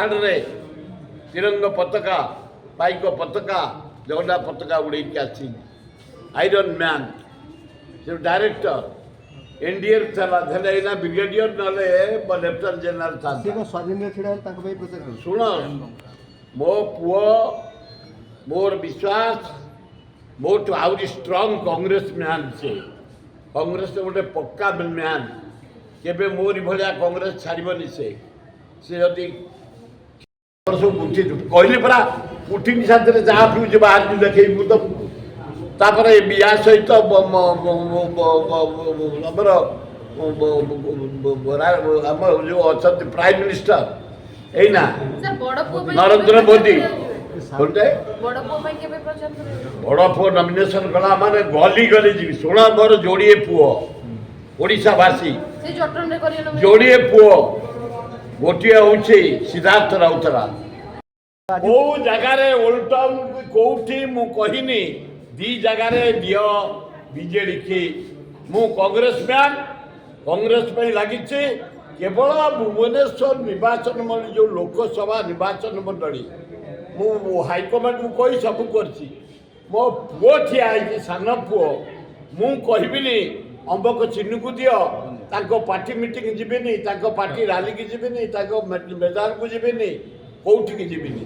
ପାହାଡ଼ରେ तिरंगा पताका पाइक पताका जगन्नाथ पताका उड़े आसी आयरन मैन से डायरेक्टर एनडीए था ब्रिगेडियर ना लेफ्टिनेंट जनरल था स्वाधीन शुण मो पुओ मोर विश्वास मोट आहरी स्ट्रंग कांग्रेस मैन से कांग्रेस गोटे पक्का मैन केबे मोरी भाया कांग्रेस छाड़बनी से जदि सब उठी कहली परा उठिनी साथ जहाँ फ्यूज बाहर देखू तो तापर या सहित आमर जो अच्छा प्राइम मिनिस्टर एना नरेंद्र मोदी बड़ पुओ नमिनेशन कला माने गली गली जी शुण मोर जोड़े पुओ ओडिशा भाषी जोड़े पुओ गोटे हूँ सिद्धार्थ राउतरा कौ जगार ओल्टम कौटी मु कहनी दी जगार दिय बीजेडी की मु कांग्रेस मैन कांग्रेस में लगी केवल भुवनेश्वर निर्वाचन मंडली जो लोकसभा निर्वाचन मंडली मु हाइकमांड को कही सब कर मो पुओ ठिया सान पुओ मु कहबिनी अम्बक चिन्ह को दियो ताको पार्टी मीटिंग जीवेनी ताको पार्टी रैली की जीवेनी ताको मैदान को जीवेनी कौटी की जीवेनी